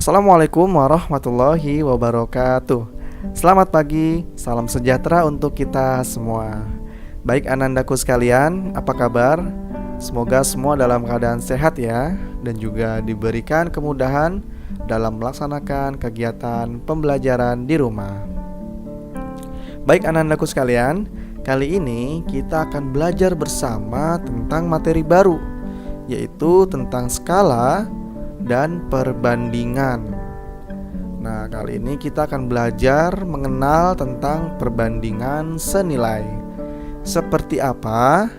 Assalamualaikum warahmatullahi wabarakatuh. Selamat pagi, salam sejahtera untuk kita semua. Baik anandaku sekalian, apa kabar? Semoga semua dalam keadaan sehat ya, dan juga diberikan kemudahan dalam melaksanakan kegiatan pembelajaran di rumah. Baik anandaku sekalian, kali ini kita akan belajar bersama tentang materi baru, yaitu tentang skala dan perbandingan. Nah, kali ini kita akan belajar mengenal tentang perbandingan senilai. Seperti apa?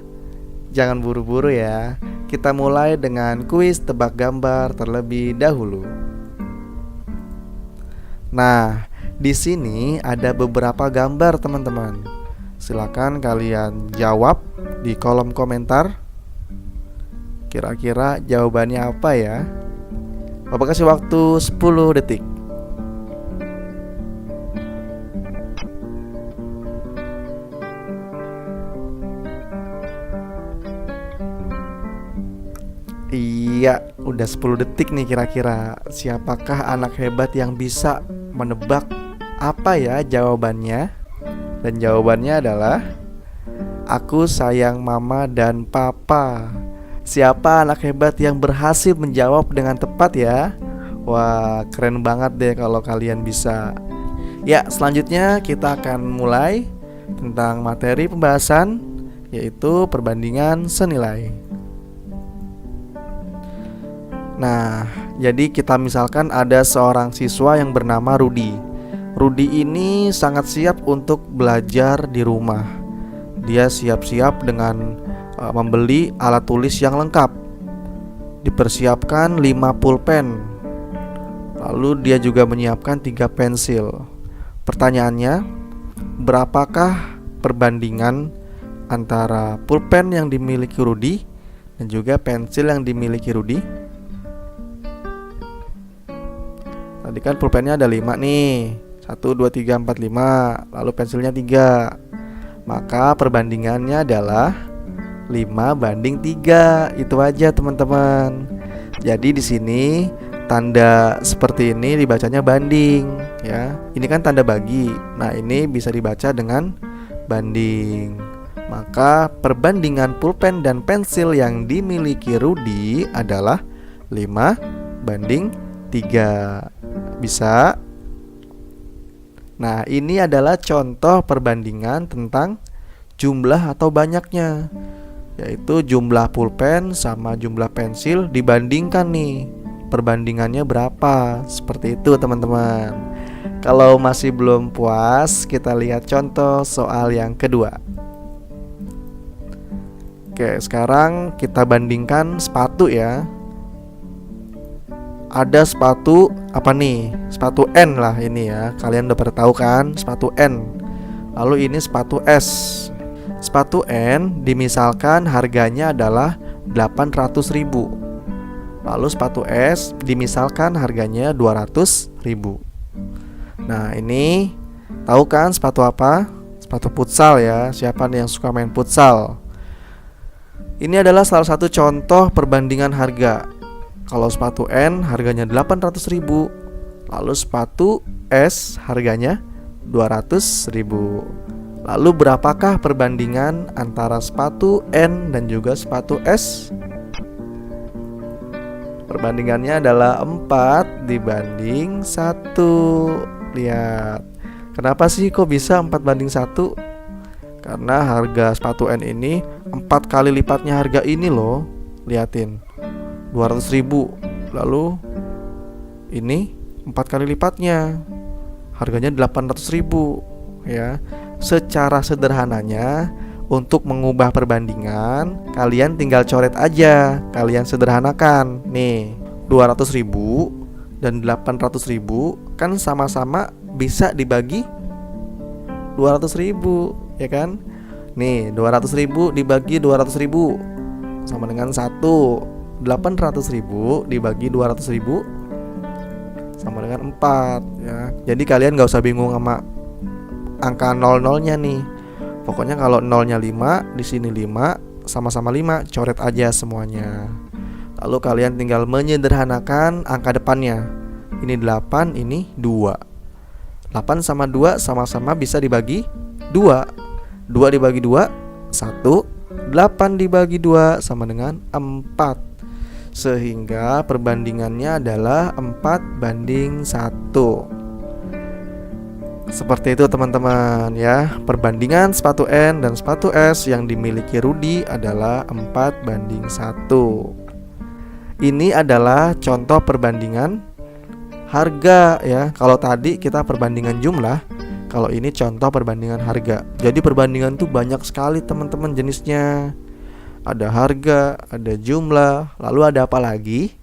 Jangan buru-buru ya. Kita mulai dengan kuis tebak gambar terlebih dahulu. Nah, di sini ada beberapa gambar, teman-teman. Silakan kalian jawab di kolom komentar. Kira-kira jawabannya apa ya? Bapak kasih waktu 10 detik. Iya, udah 10 detik nih kira-kira. Siapakah anak hebat yang bisa menebak apa ya jawabannya? Dan jawabannya adalah aku sayang mama dan papa. Siapa anak hebat yang berhasil menjawab dengan tepat ya? Wah, keren banget deh kalau kalian bisa. Ya, selanjutnya kita akan mulai tentang materi pembahasan, yaitu perbandingan senilai. Nah, jadi kita misalkan ada seorang siswa yang bernama Rudi. Rudi ini sangat siap untuk belajar di rumah. Dia siap-siap dengan membeli alat tulis yang lengkap. Dipersiapkan 5 pulpen. Lalu dia juga menyiapkan 3 pensil. Pertanyaannya, berapakah perbandingan antara pulpen yang dimiliki Rudi dan juga pensil yang dimiliki Rudi? Tadi kan pulpennya ada 5 nih, 1, 2, 3, 4, 5. Lalu pensilnya 3. Maka perbandingannya adalah 5:3. Itu aja teman-teman. Jadi di sini tanda seperti ini dibacanya banding ya. Ini kan tanda bagi. Nah, ini bisa dibaca dengan banding. Maka perbandingan pulpen dan pensil yang dimiliki Rudi adalah 5:3. Bisa? Nah, ini adalah contoh perbandingan tentang jumlah atau banyaknya, yaitu jumlah pulpen sama jumlah pensil dibandingkan nih, perbandingannya berapa. Seperti itu teman-teman. Kalau masih belum puas, kita lihat contoh soal yang kedua. Oke, sekarang kita bandingkan sepatu ya. Ada sepatu apa nih? Sepatu N lah ini ya. Kalian udah pada tahu kan sepatu N. Lalu ini sepatu S. Sepatu N dimisalkan harganya adalah 800.000. Lalu sepatu S dimisalkan harganya 200.000. Nah, ini tahu kan sepatu apa? Sepatu futsal ya. Siapa nih yang suka main futsal? Ini adalah salah satu contoh perbandingan harga. Kalau sepatu N harganya 800.000, lalu sepatu S harganya 200.000. Lalu berapakah perbandingan antara sepatu N dan juga sepatu S? Perbandingannya adalah 4:1. Lihat. Kenapa sih kok bisa 4:1? Karena harga sepatu N ini 4 kali lipatnya harga ini loh. Liatin, 200.000. Lalu ini 4 kali lipatnya, harganya 800.000 ya. Secara sederhananya, untuk mengubah perbandingan, kalian tinggal coret aja. Kalian sederhanakan. Nih, 200.000 dan 800.000 kan sama-sama bisa dibagi 200.000, ya kan? Nih, 200.000 dibagi 200.000 sama dengan 1. 800.000 dibagi 200.000 sama dengan 4 ya. Jadi kalian gak usah bingung sama angka 00-nya nih. Pokoknya kalau 0-nya 5, di sini 5, sama-sama 5, coret aja semuanya. Lalu kalian tinggal menyederhanakan angka depannya. Ini 8, ini 2. 8 sama 2 sama-sama bisa dibagi 2. 2 dibagi 2, 1. 8 dibagi 2 sama dengan 4. Sehingga perbandingannya adalah 4:1. Seperti itu teman-teman ya. Perbandingan sepatu N dan sepatu S yang dimiliki Rudy adalah 4:1. Ini adalah contoh perbandingan harga ya. Kalau tadi kita perbandingan jumlah, kalau ini contoh perbandingan harga. Jadi perbandingan tuh banyak sekali teman-teman jenisnya. Ada harga, ada jumlah, lalu ada apa lagi?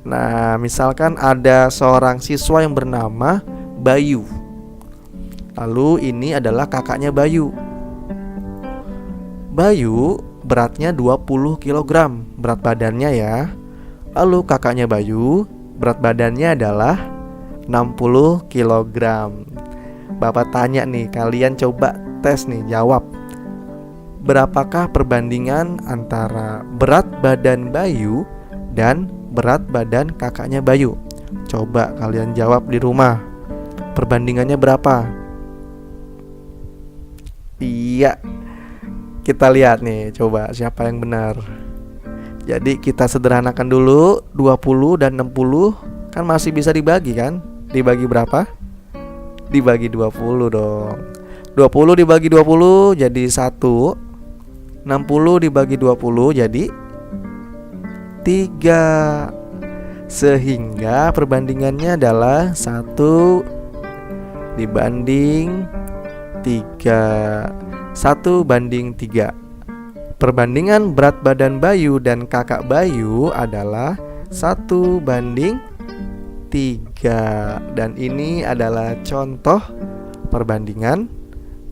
Nah, misalkan ada seorang siswa yang bernama Bayu. Lalu ini adalah kakaknya Bayu. Bayu beratnya 20 kg berat badannya ya. Lalu kakaknya Bayu berat badannya adalah 60 kg. Bapak tanya nih, kalian coba tes nih, jawab. Berapakah perbandingan antara berat badan Bayu dan berat badan kakaknya Bayu? Coba kalian jawab di rumah. Perbandingannya berapa? Iya. Kita lihat nih, coba siapa yang benar. Jadi kita sederhanakan dulu. 20 dan 60 kan masih bisa dibagi kan? Dibagi berapa? Dibagi 20 dong. 20 dibagi 20 jadi 1. 60 dibagi 20 jadi 3. Sehingga perbandingannya adalah 1 dibanding 3. 1:3. Perbandingan berat badan Bayu dan kakak Bayu adalah 1:3. Dan ini adalah contoh perbandingan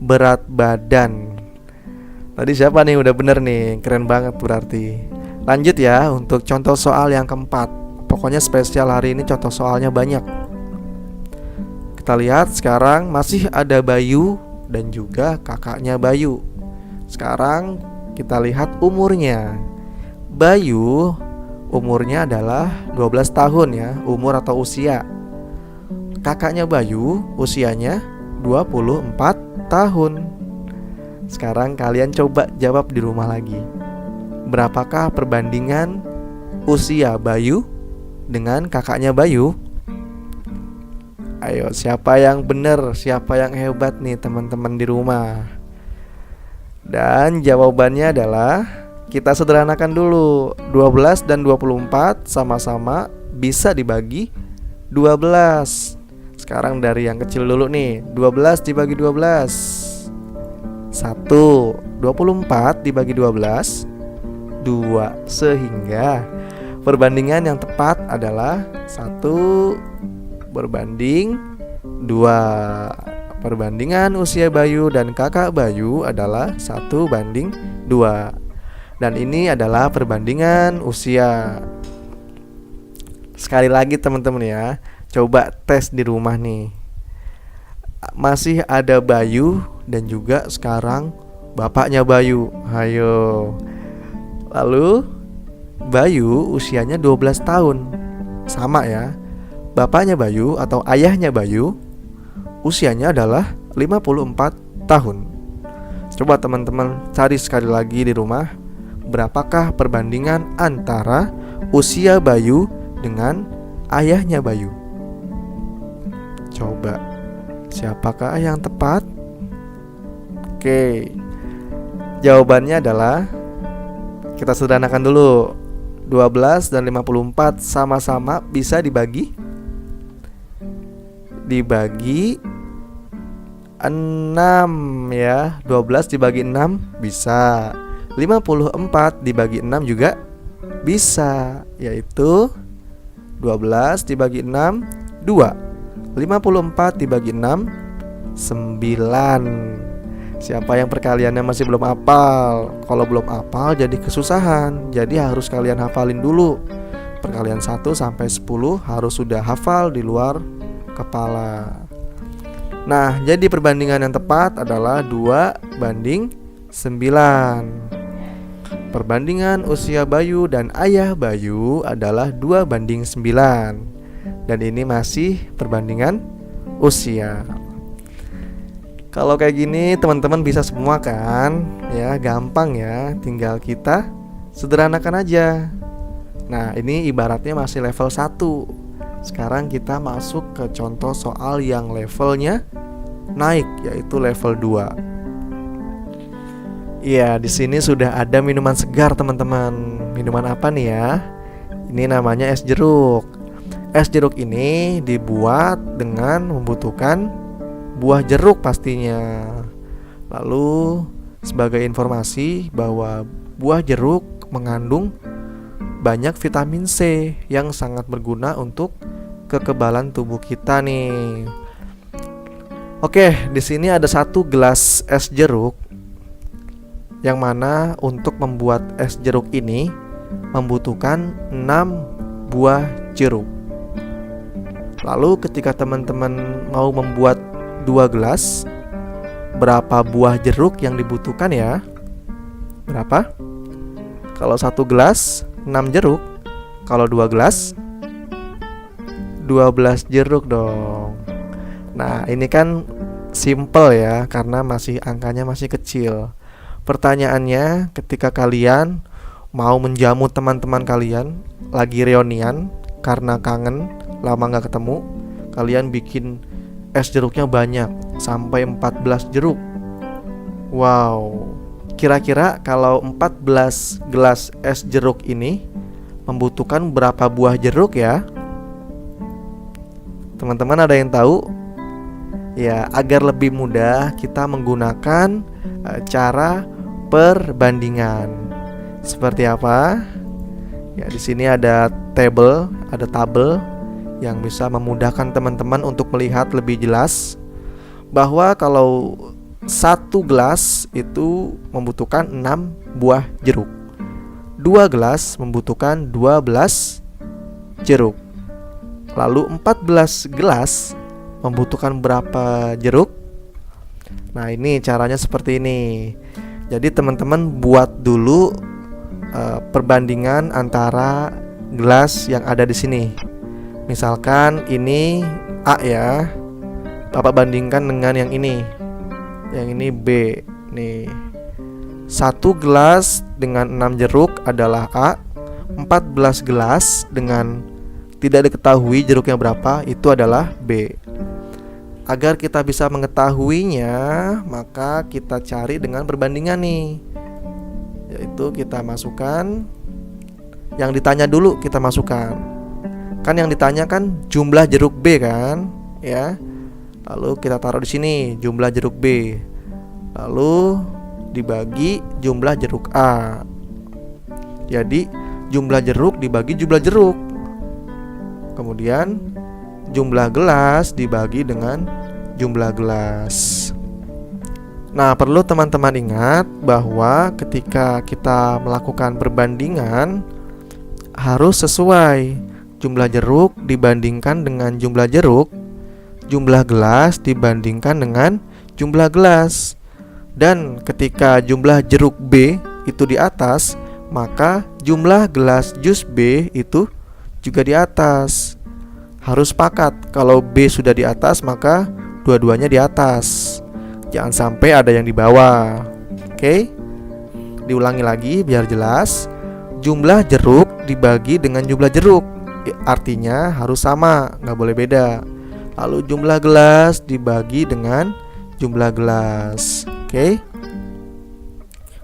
berat badan. Tadi siapa nih udah bener nih? Keren banget berarti. Lanjut ya untuk contoh soal yang keempat. Pokoknya spesial hari ini contoh soalnya banyak. Kita lihat sekarang masih ada Bayu dan juga kakaknya Bayu. Sekarang kita lihat umurnya. Bayu umurnya adalah 12 tahun ya, umur atau usia. Kakaknya Bayu usianya 24 tahun. Sekarang kalian coba jawab di rumah lagi. Berapakah perbandingan usia Bayu dengan kakaknya Bayu? Ayo, siapa yang benar, siapa yang hebat nih teman-teman di rumah? Dan jawabannya adalah, kita sederhanakan dulu. 12 dan 24 sama-sama bisa dibagi 12. Sekarang dari yang kecil dulu nih. 12 dibagi 12 1. 24 dibagi 12 2. Sehingga perbandingan yang tepat adalah 1:2. Perbandingan usia Bayu dan kakak Bayu adalah 1:2. Dan ini adalah perbandingan usia. Sekali lagi teman-teman ya, coba tes di rumah nih. Masih ada Bayu dan juga sekarang bapaknya Bayu. Ayo. Lalu Bayu usianya 12 tahun. Sama ya. Bapaknya Bayu atau ayahnya Bayu usianya adalah 54 tahun. Coba teman-teman cari sekali lagi di rumah. Berapakah perbandingan antara usia Bayu dengan ayahnya Bayu? Coba, siapakah yang tepat? Oke, jawabannya adalah, kita sederhanakan dulu. 12 dan 54 sama-sama bisa dibagi 6 ya. 12 dibagi 6 bisa. 54 dibagi 6 juga bisa, yaitu 12 dibagi 6 2. 54 dibagi 6 9. Siapa yang perkaliannya masih belum hafal? Kalau belum hafal jadi kesusahan. Jadi harus kalian hafalin dulu. Perkalian 1 sampai 10 harus sudah hafal di luar kepala. Nah, jadi perbandingan yang tepat adalah 2:9. Perbandingan usia Bayu dan ayah Bayu adalah 2:9. Dan ini masih perbandingan usia. Kalau kayak gini teman-teman bisa semua kan? Ya, gampang ya. Tinggal kita sederhanakan aja. Nah, ini ibaratnya masih level 1. Sekarang kita masuk ke contoh soal yang levelnya naik, yaitu level 2. Iya, di sini sudah ada minuman segar, teman-teman. Minuman apa nih ya? Ini namanya es jeruk. Es jeruk ini dibuat dengan membutuhkan buah jeruk pastinya. Lalu, sebagai informasi bahwa buah jeruk mengandung banyak vitamin C yang sangat berguna untuk kekebalan tubuh kita nih. Oke, di sini ada 1 gelas es jeruk, yang mana untuk membuat es jeruk ini membutuhkan 6 buah jeruk. Lalu ketika teman-teman mau membuat 2 gelas, berapa buah jeruk yang dibutuhkan ya? Berapa? Kalau 1 gelas 6 jeruk. Kalau 2 gelas 12 jeruk dong. Nah, ini kan simple ya, karena angkanya masih kecil. Pertanyaannya, ketika kalian mau menjamu teman-teman kalian lagi reunian karena kangen lama gak ketemu, kalian bikin es jeruknya banyak, sampai 14 jeruk. Wow, kira-kira kalau 14 gelas es jeruk ini membutuhkan berapa buah jeruk ya? Teman-teman ada yang tahu? Ya, agar lebih mudah kita menggunakan cara perbandingan. Seperti apa? Ya, di sini ada tabel yang bisa memudahkan teman-teman untuk melihat lebih jelas bahwa kalau 1 gelas itu membutuhkan 6 buah jeruk. 2 gelas membutuhkan 12 jeruk. Lalu 14 gelas membutuhkan berapa jeruk? Nah, ini caranya seperti ini. Jadi teman-teman buat dulu perbandingan antara gelas yang ada di sini. Misalkan ini A ya, Bapak bandingkan dengan yang ini. Yang ini B. Nih, 1 gelas dengan 6 jeruk adalah A. 14 gelas dengan tidak diketahui jeruknya berapa itu adalah B. Agar kita bisa mengetahuinya, maka kita cari dengan perbandingan nih. Yaitu kita masukkan yang ditanya dulu, kita masukkan. Kan yang ditanya kan jumlah jeruk B kan, ya. Lalu kita taruh di sini jumlah jeruk B. Lalu dibagi jumlah jeruk A. Jadi jumlah jeruk dibagi jumlah jeruk. Kemudian jumlah gelas dibagi dengan jumlah gelas. Nah, perlu teman-teman ingat bahwa ketika kita melakukan perbandingan harus sesuai. Jumlah jeruk dibandingkan dengan jumlah jeruk, jumlah gelas dibandingkan dengan jumlah gelas. Dan ketika jumlah jeruk B itu di atas, maka jumlah gelas jus B itu juga di atas. Harus sepakat, kalau B sudah di atas maka dua-duanya di atas. Jangan sampai ada yang di bawah. Oke? Diulangi lagi biar jelas. Jumlah jeruk dibagi dengan jumlah jeruk, artinya harus sama, nggak boleh beda. Lalu jumlah gelas dibagi dengan jumlah gelas. Oke?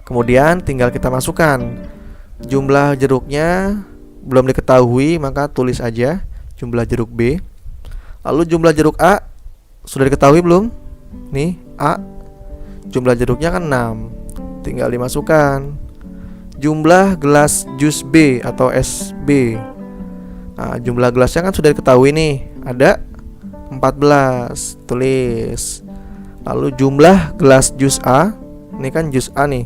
Kemudian tinggal kita masukkan. Jumlah jeruknya belum diketahui, maka tulis aja jumlah jeruk B. Lalu jumlah jeruk A sudah diketahui belum? Nih, A. Jumlah jeruknya kan 6. Tinggal dimasukkan. Jumlah gelas jus B atau es B. Nah, jumlah gelasnya kan sudah diketahui nih. Ada 14. Tulis. Lalu jumlah gelas jus A. Ini kan jus A nih.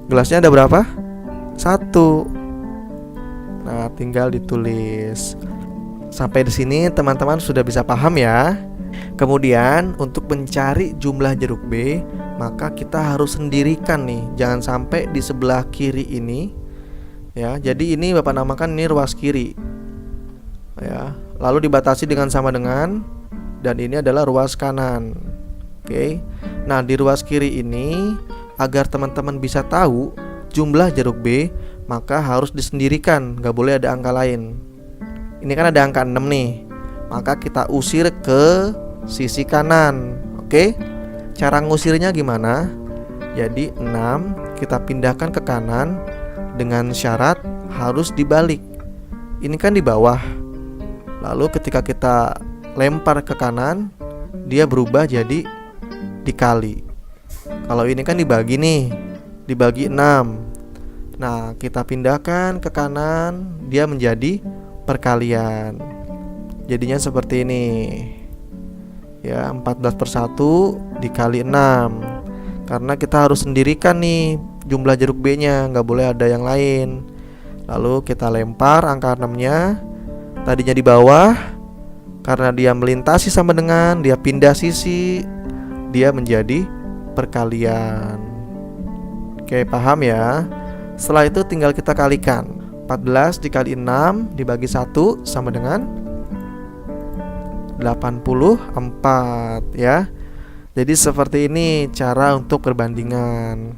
Gelasnya ada berapa? 1. Nah, tinggal ditulis. Sampai di sini teman-teman sudah bisa paham ya. Kemudian untuk mencari jumlah jeruk B, maka kita harus sendirikan nih, jangan sampai di sebelah kiri ini ya. Jadi ini Bapak namakan ini ruas kiri ya, lalu dibatasi dengan sama dengan, dan ini adalah ruas kanan. Oke. Nah, di ruas kiri ini agar teman-teman bisa tahu jumlah jeruk B, maka harus disendirikan, nggak boleh ada angka lain. Ini kan ada angka 6 nih, maka kita usir ke sisi kanan. Oke. Cara ngusirnya gimana? Jadi 6 kita pindahkan ke kanan dengan syarat harus dibalik. Ini kan di bawah. Lalu ketika kita lempar ke kanan, dia berubah jadi dikali. Kalau ini kan dibagi nih, dibagi 6. Nah, kita pindahkan ke kanan, dia menjadi perkalian. Jadinya seperti ini ya, 14/1 dikali 6. Karena kita harus sendirikan nih jumlah jeruk B nya, nggak boleh ada yang lain. Lalu kita lempar angka 6 nya, tadinya di bawah, karena dia melintasi sama dengan, dia pindah sisi, dia menjadi perkalian. Oke, paham ya? Setelah itu tinggal kita kalikan. 14 dikali 6 dibagi 1 sama dengan 84 ya. Jadi seperti ini cara untuk perbandingan.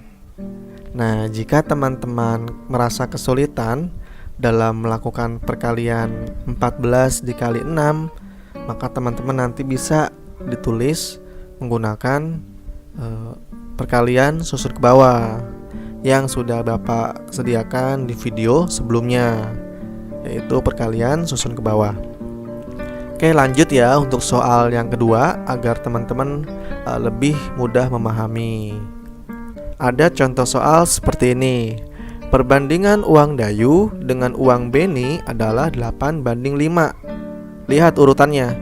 Nah, jika teman-teman merasa kesulitan dalam melakukan perkalian 14 dikali 6, maka teman-teman nanti bisa ditulis menggunakan perkalian susun ke bawah yang sudah Bapak sediakan di video sebelumnya, yaitu perkalian susun ke bawah. Oke, lanjut ya untuk soal yang kedua agar teman-teman lebih mudah memahami. Ada contoh soal seperti ini. Perbandingan uang Dayu dengan uang Beni adalah 8:5. Lihat urutannya.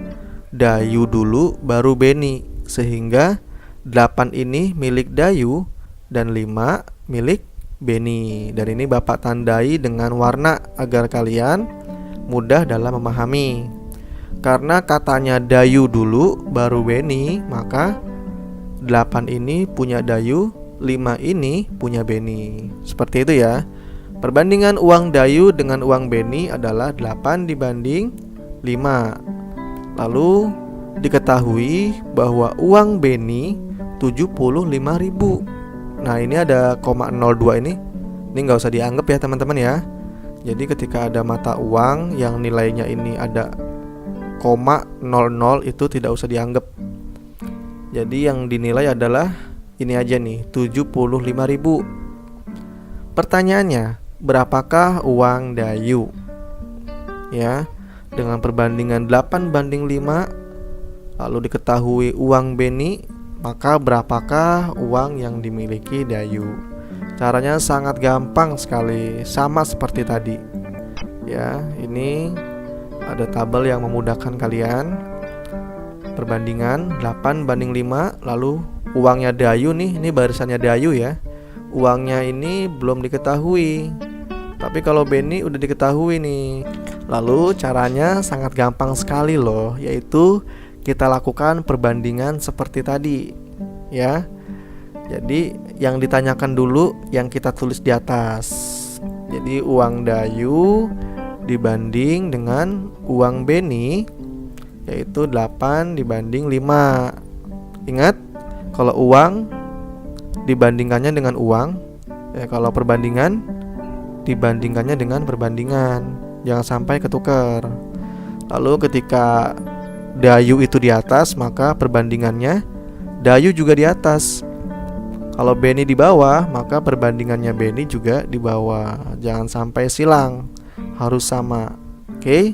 Dayu dulu baru Beni, sehingga 8 ini milik Dayu dan 5 milik Beni. Dan ini Bapak tandai dengan warna agar kalian mudah dalam memahami. Karena katanya Dayu dulu baru Beni, maka 8 ini punya Dayu, 5 ini punya Beni. Seperti itu ya. Perbandingan uang Dayu dengan uang Beni adalah 8:5. Lalu diketahui bahwa uang Beni 75.000. Nah, ini ada 0,02 ini nggak usah dianggap ya teman-teman ya. Jadi ketika ada mata uang yang nilainya ini ada 0,00 itu tidak usah dianggap. Jadi yang dinilai adalah ini aja nih, 75.000. Pertanyaannya, berapakah uang Dayu? Ya, dengan perbandingan 8:5, lalu diketahui uang Beni, maka berapakah uang yang dimiliki Dayu? Caranya sangat gampang sekali, sama seperti tadi. Ya, ini ada tabel yang memudahkan kalian. Perbandingan 8:5, lalu uangnya Dayu nih, ini barisannya Dayu ya. Uangnya ini belum diketahui. Tapi kalau Beni udah diketahui nih. Lalu caranya sangat gampang sekali loh, yaitu kita lakukan perbandingan seperti tadi ya. Jadi yang ditanyakan dulu yang kita tulis di atas. Jadi uang Dayu dibanding dengan uang Beni, yaitu 8:5. Ingat, kalau uang dibandingkannya dengan uang ya, kalau perbandingan dibandingkannya dengan perbandingan, jangan sampai ketukar. Lalu ketika Dayu itu di atas, maka perbandingannya Dayu juga di atas. Kalau Beni di bawah, maka perbandingannya Beni juga di bawah. Jangan sampai silang, harus sama. Oke?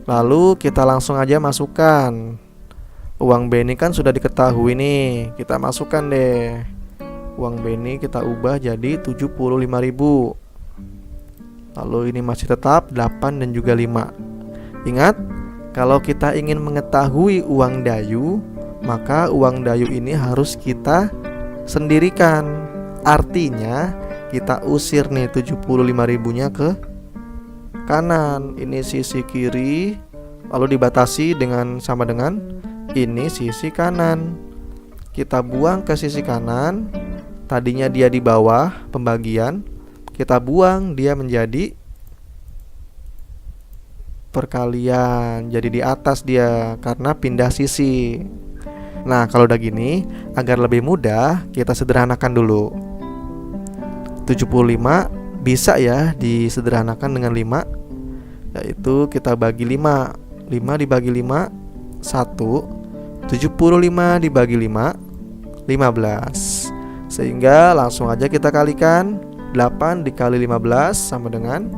Lalu kita langsung aja masukkan. Uang Beni kan sudah diketahui nih, kita masukkan deh. Uang Beni kita ubah jadi 75.000. Lalu ini masih tetap 8 dan juga 5. Ingat, kalau kita ingin mengetahui uang Dayu, maka uang Dayu ini harus kita sendirikan. Artinya kita usir nih 75.000-nya ke kanan. Ini sisi kiri, lalu dibatasi dengan sama dengan ini sisi kanan. kita buang ke sisi kanan. Tadinya dia di bawah pembagian, kita buang dia menjadi perkalian, jadi di atas dia karena pindah sisi. Nah, kalau udah gini, agar lebih mudah, kita sederhanakan dulu. 75 bisa ya disederhanakan dengan 5, yaitu kita bagi 5. 5 dibagi 5, 1. 75 dibagi 5, 15. Sehingga langsung aja kita kalikan. 8 dikali 15 sama dengan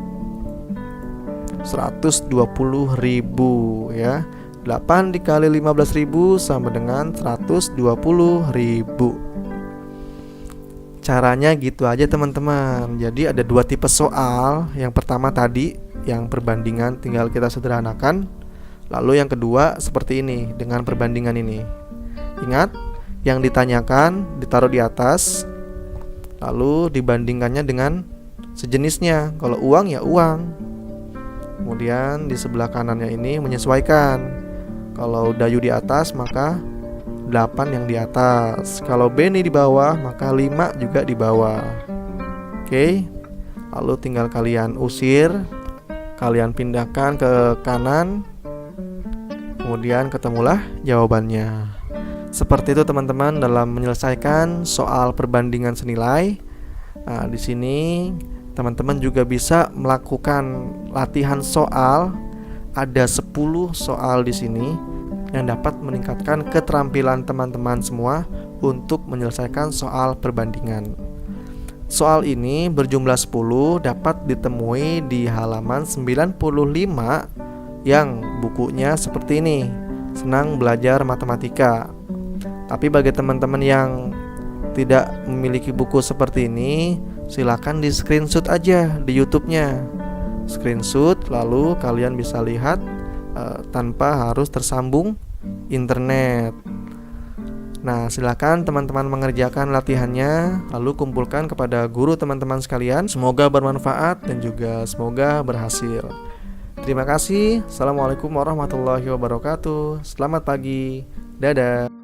120.000 ya. 8 dikali 15.000 sama dengan 120.000. Caranya gitu aja teman-teman. Jadi ada 2 tipe soal. Yang pertama tadi yang perbandingan tinggal kita sederhanakan. Lalu yang kedua seperti ini dengan perbandingan ini. Ingat, yang ditanyakan ditaruh di atas, lalu dibandingkannya dengan sejenisnya. Kalau uang ya uang. Kemudian di sebelah kanannya ini menyesuaikan. Kalau Dayu di atas maka 8 yang di atas. Kalau Beni di bawah maka 5 juga di bawah. Oke. Lalu tinggal kalian usir, kalian pindahkan ke kanan. Kemudian ketemulah jawabannya. Seperti itu teman-teman dalam menyelesaikan soal perbandingan senilai. Nah, di sini teman-teman juga bisa melakukan latihan soal. Ada 10 soal di sini yang dapat meningkatkan keterampilan teman-teman semua untuk menyelesaikan soal perbandingan. Soal ini berjumlah 10 dapat ditemui di halaman 95 yang bukunya seperti ini. Senang belajar matematika. Tapi bagi teman-teman yang tidak memiliki buku seperti ini, silakan di screenshot aja di YouTube-nya. Screenshot lalu kalian bisa lihat tanpa harus tersambung internet. Nah, silakan teman-teman mengerjakan latihannya, lalu kumpulkan kepada guru teman-teman sekalian. Semoga bermanfaat dan juga semoga berhasil. Terima kasih. Assalamualaikum warahmatullahi wabarakatuh. Selamat pagi. Dadah.